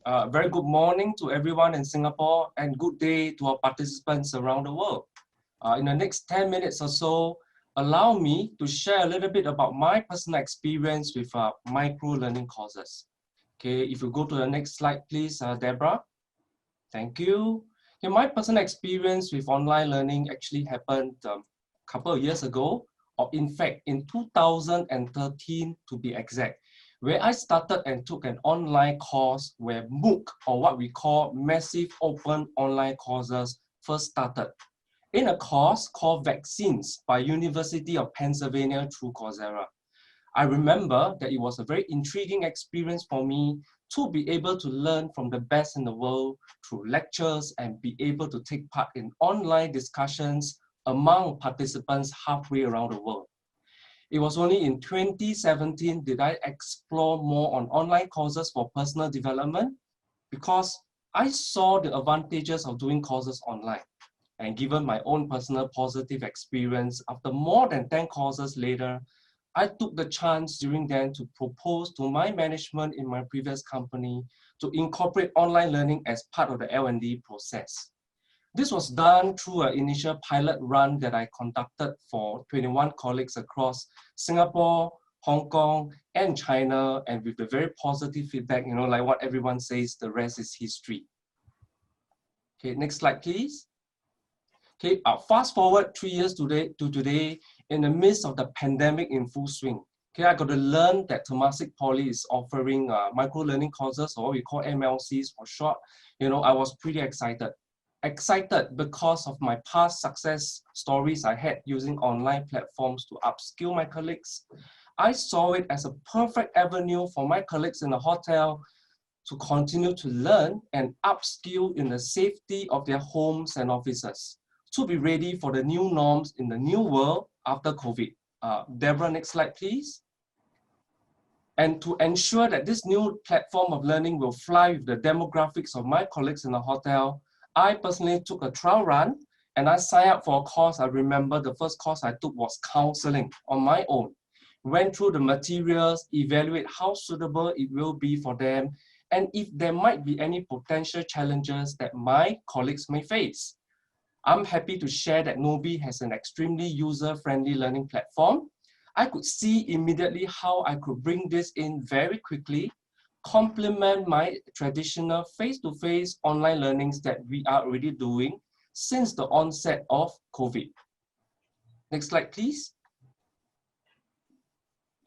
Very good morning to everyone in Singapore and good day to our participants around the world. In the next 10 minutes or so, allow me to share a little bit about my personal experience with micro-learning courses. Okay, if you go to the next slide, please, Deborah. Thank you. Okay, my personal experience with online learning actually happened a couple of years ago, or in fact, in 2013 to be exact, where I started and took an online course where MOOC, or what we call Massive Open Online Courses, first started. In a course called Vaccines by University of Pennsylvania through Coursera. I remember that it was a very intriguing experience for me to be able to learn from the best in the world through lectures and be able to take part in online discussions among participants halfway around the world. It was only in 2017 did I explore more on online courses for personal development because I saw the advantages of doing courses online. And given my own personal positive experience, after more than 10 courses later, I took the chance during then to propose to my management in my previous company to incorporate online learning as part of the L&D process. This was done through an initial pilot run that I conducted for 21 colleagues across Singapore, Hong Kong, and China, and with the very positive feedback, like what everyone says, the rest is history. Okay, next slide, please. Okay, fast forward 3 years to today, in the midst of the pandemic in full swing. Okay, I got to learn that Temasek Poly is offering micro-learning courses, or what we call MLCs for short. I was pretty excited. Excited because of my past success stories I had using online platforms to upskill my colleagues. I saw it as a perfect avenue for my colleagues in the hotel to continue to learn and upskill in the safety of their homes and offices, to be ready for the new norms in the new world after COVID. Deborah, next slide, please. And to ensure that this new platform of learning will fly with the demographics of my colleagues in the hotel, I personally took a trial run and I signed up for a course. I remember the first course I took was counseling on my own. Went through the materials, evaluate how suitable it will be for them, and if there might be any potential challenges that my colleagues may face. I'm happy to share that Gnowbe has an extremely user-friendly learning platform. I could see immediately how I could bring this in very quickly, complement my traditional face-to-face online learnings that we are already doing since the onset of COVID. Next slide, please.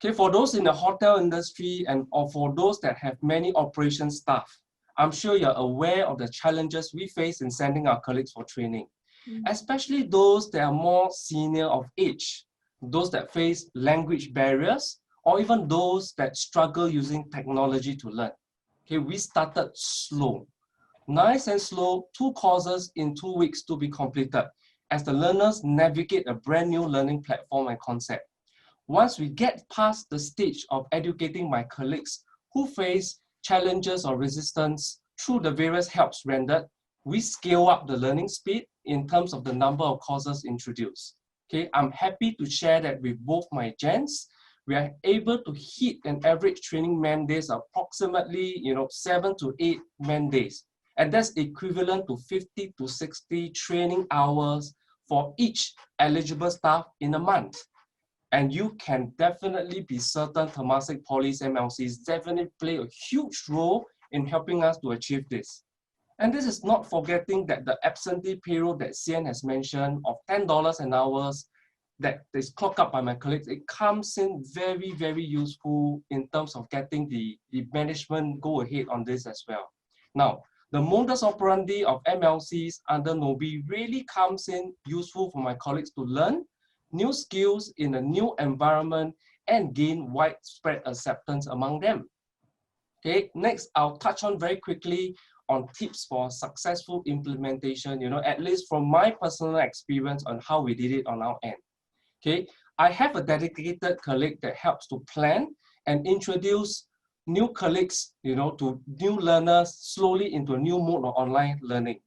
Okay, for those in the hotel industry or for those that have many operation staff, I'm sure you're aware of the challenges we face in sending our colleagues for training. Especially those that are more senior of age, those that face language barriers, or even those that struggle using technology to learn. Okay, we started slow, nice and slow, 2 courses in 2 weeks to be completed as the learners navigate a brand new learning platform and concept. Once we get past the stage of educating my colleagues who face challenges or resistance through the various helps rendered, we scale up the learning speed in terms of the number of courses introduced. Okay, I'm happy to share that with both my gens, we are able to hit an average training man days of approximately 7 to 8 man days. And that's equivalent to 50 to 60 training hours for each eligible staff in a month. And you can definitely be certain Temasek Poly's MLCs definitely play a huge role in helping us to achieve this. And this is not forgetting that the absentee payroll that Sian has mentioned of $10 an hour that is clocked up by my colleagues, it comes in very, very useful in terms of getting the management go ahead on this as well. Now, the modus operandi of MLCs under Gnowbe really comes in useful for my colleagues to learn new skills in a new environment and gain widespread acceptance among them. Okay, next, I'll touch on very quickly on tips for successful implementation, at least from my personal experience on how we did it on our end. Okay, I have a dedicated colleague that helps to plan and introduce new colleagues, to new learners slowly into a new mode of online learning.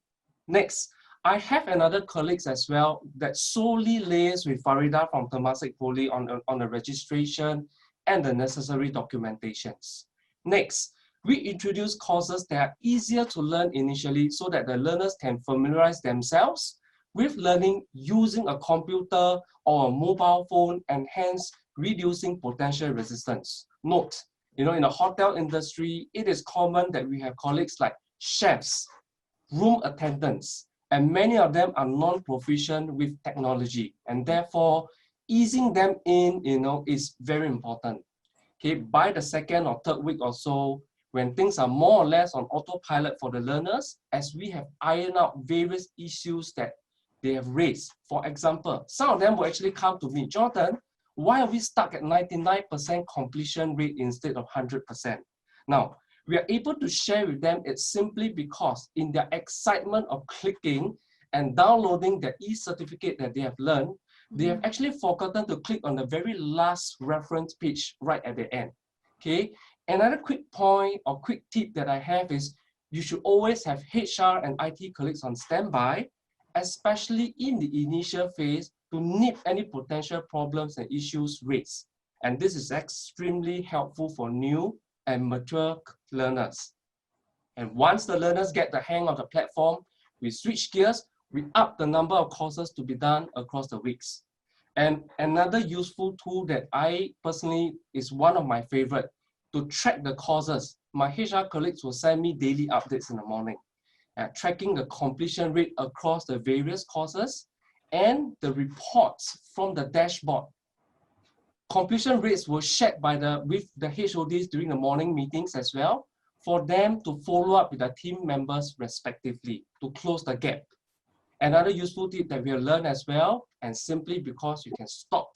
Next, I have another colleagues as well that solely liaises with Farida from Temasek Poly on the registration and the necessary documentations. Next, We introduce courses that are easier to learn initially so that the learners can familiarize themselves with learning using a computer or a mobile phone, and hence reducing potential resistance. Note, in the hotel industry, it is common that we have colleagues like chefs, room attendants, and many of them are non-proficient with technology, and therefore easing them in, is very important. Okay, by the second or third week or so, when things are more or less on autopilot for the learners, as we have ironed out various issues that they have raised. For example, some of them will actually come to me, Jonathan, why are we stuck at 99% completion rate instead of 100%? Now, we are able to share with them it's simply because in their excitement of clicking and downloading the e-certificate that they have learned, they have actually forgotten to click on the very last reference page right at the end. Okay. Another quick point or quick tip that I have is you should always have HR and IT colleagues on standby, especially in the initial phase, to nip any potential problems and issues raised. And this is extremely helpful for new and mature learners. And once the learners get the hang of the platform, we switch gears, we up the number of courses to be done across the weeks. And another useful tool that I personally is one of my favorite to track the courses. My HR colleagues will send me daily updates in the morning, tracking the completion rate across the various courses and the reports from the dashboard. Completion rates were shared with the HODs during the morning meetings as well, for them to follow up with the team members respectively to close the gap. Another useful tip that we have learned as well, and simply because you can stop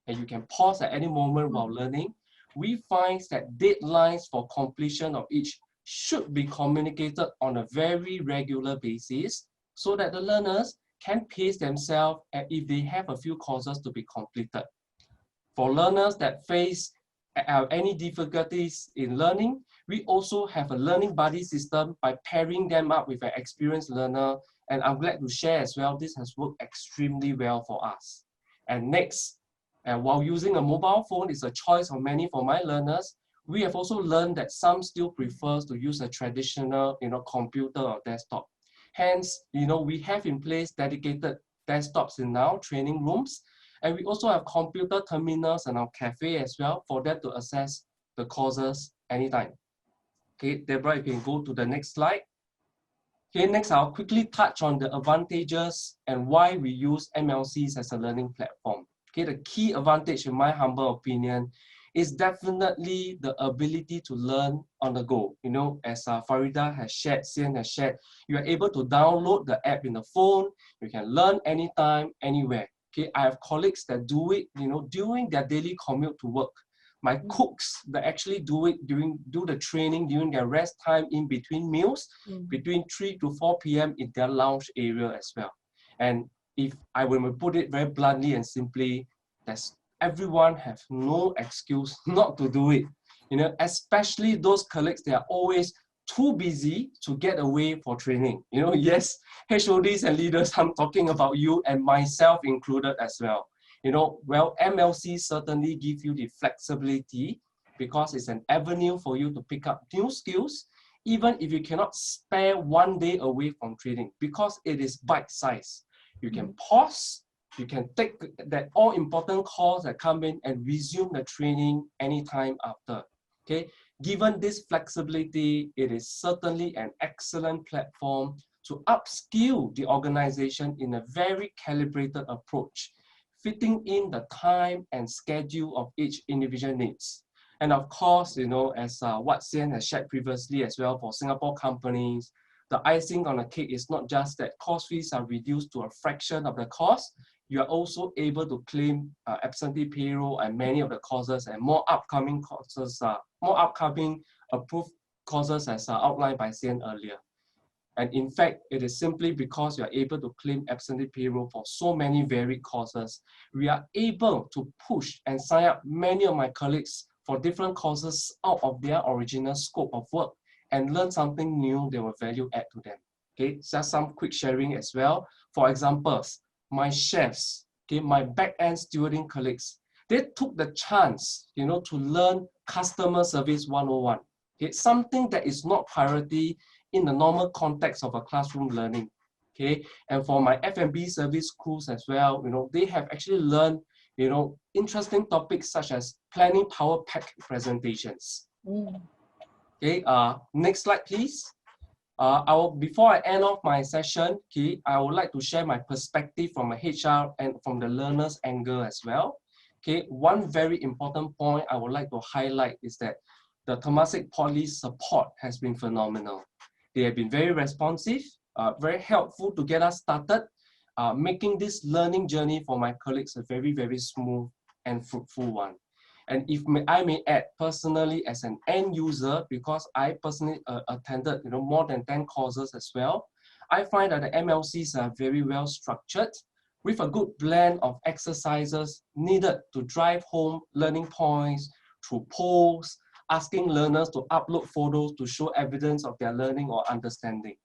and you can pause at any moment while learning, we find that deadlines for completion of each should be communicated on a very regular basis so that the learners can pace themselves if they have a few courses to be completed. For learners that face any difficulties in learning, we also have a learning buddy system by pairing them up with an experienced learner. And I'm glad to share as well, this has worked extremely well for us. And next, while using a mobile phone is a choice of many for my learners, we have also learned that some still prefers to use a traditional, computer or desktop. Hence, we have in place dedicated desktops in our training rooms. And we also have computer terminals in our cafe as well for them to access the courses anytime. Okay, Deborah, you can go to the next slide. Okay, next I'll quickly touch on the advantages and why we use MLCs as a learning platform. Okay, the key advantage in my humble opinion is definitely the ability to learn on the go. As Farida has shared, Sian has shared, you are able to download the app in the phone, you can learn anytime, anywhere. Okay, I have colleagues that do it, during their daily commute to work. My cooks that actually do the training during their rest time in between meals, between 3 to 4 p.m. in their lounge area as well. And if I will put it very bluntly and simply, everyone have no excuse not to do it. Especially those colleagues, they are always too busy to get away for training. Yes, HODs and leaders, I'm talking about you and myself included as well. MLC certainly give you the flexibility because it's an avenue for you to pick up new skills, even if you cannot spare one day away from training, because it is bite-sized. You can pause, you can take that all-important calls that come in and resume the training anytime after. Okay, given this flexibility, it is certainly an excellent platform to upskill the organization in a very calibrated approach, fitting in the time and schedule of each individual needs. And of course, as what Sian has shared previously as well, for Singapore companies, the icing on the cake is not just that course fees are reduced to a fraction of the cost, you are also able to claim absentee payroll and many of the courses and more upcoming courses, more upcoming approved courses as outlined by Sian earlier. And in fact, it is simply because you are able to claim absentee payroll for so many varied courses, we are able to push and sign up many of my colleagues for different courses out of their original scope of work and learn something new they will value add to them. Okay, just some quick sharing as well. For examples, my chefs, okay, my back-end stewarding colleagues, they took the chance, to learn customer service 101. Okay, something that is not priority in the normal context of a classroom learning. Okay, and for my F&B service crews as well, they have actually learned, interesting topics such as planning power pack presentations. Okay, next slide, please. Before I end off my session, okay, I would like to share my perspective from a HR and from the learner's angle as well. Okay, one very important point I would like to highlight is that the Temasek Poly support has been phenomenal. They have been very responsive, very helpful to get us started, making this learning journey for my colleagues a very, very smooth and fruitful one. And if I may add, personally as an end user, because I personally attended more than 10 courses as well, I find that the MLCs are very well structured with a good blend of exercises needed to drive home learning points through polls, asking learners to upload photos to show evidence of their learning or understanding.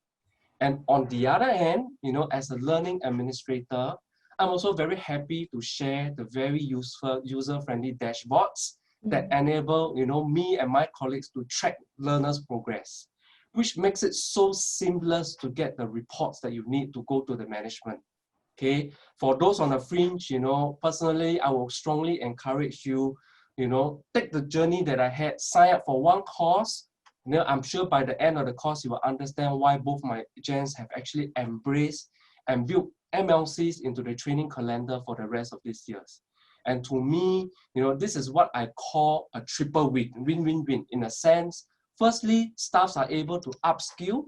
And on the other hand, as a learning administrator, I'm also very happy to share the very useful user-friendly dashboards that enable me and my colleagues to track learners' progress, which makes it so seamless to get the reports that you need to go to the management. Okay, for those on the fringe, personally, I will strongly encourage you, take the journey that I had, sign up for one course. I'm sure by the end of the course, you will understand why both my gents have actually embraced and built MLCs into the training calendar for the rest of these years. And to me, this is what I call a triple win-win-win in a sense. Firstly, staffs are able to upskill.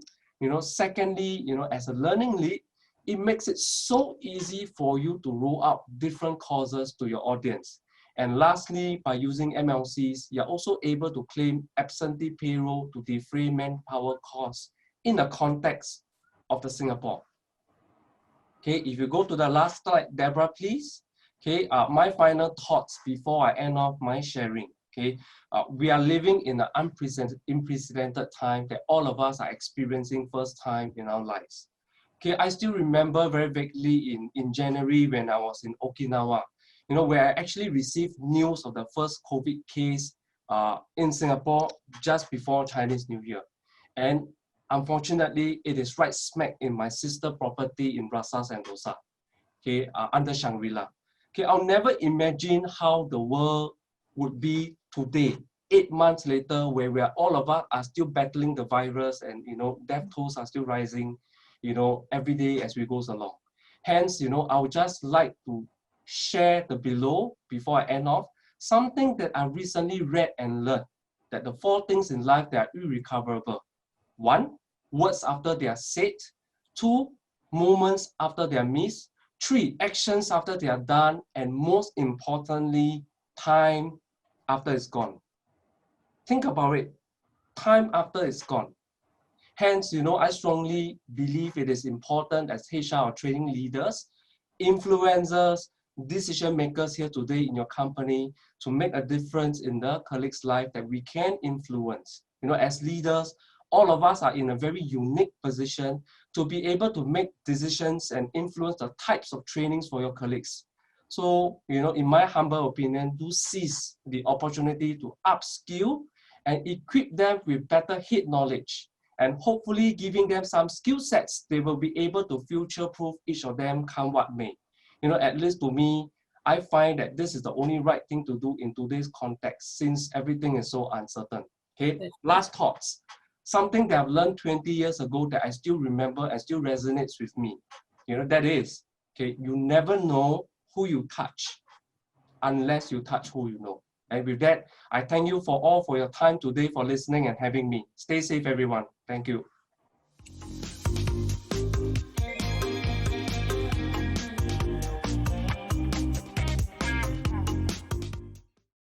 Secondly, as a learning lead, it makes it so easy for you to roll out different courses to your audience. And lastly, by using MLCs, you're also able to claim absentee payroll to defray manpower costs in the context of the Singapore. Okay, if you go to the last slide, Deborah, please. Okay, my final thoughts before I end off my sharing. Okay, we are living in an unprecedented time that all of us are experiencing first time in our lives. Okay, I still remember very vaguely in January when I was in Okinawa, where I actually received news of the first COVID case in Singapore just before Chinese New Year. And unfortunately, it is right smack in my sister property in Rasa Sentosa, okay, under Shangri-La. Okay, I'll never imagine how the world would be today, 8 months later, where all of us are still battling the virus and death tolls are still rising, every day as we goes along. Hence, I would just like to share the below before I end off something that I recently read and learned, that the 4 things in life that are irrecoverable. 1, words after they are said. 2, moments after they are missed. 3, actions after they are done. And most importantly, time after it's gone. Think about it. Time after it's gone. Hence, I strongly believe it is important as HR or training leaders, influencers, decision makers here today in your company to make a difference in the colleague's life that we can influence. As leaders, all of us are in a very unique position to be able to make decisions and influence the types of trainings for your colleagues. So, in my humble opinion, do seize the opportunity to upskill and equip them with better head knowledge, and hopefully giving them some skill sets they will be able to future-proof each of them come what may. At least to me, I find that this is the only right thing to do in today's context since everything is so uncertain. Okay, last thoughts. Something that I've learned 20 years ago that I still remember and still resonates with me. That is, okay, you never know who you touch unless you touch who you know. And with that, I thank you for your time today for listening and having me. Stay safe, everyone. Thank you.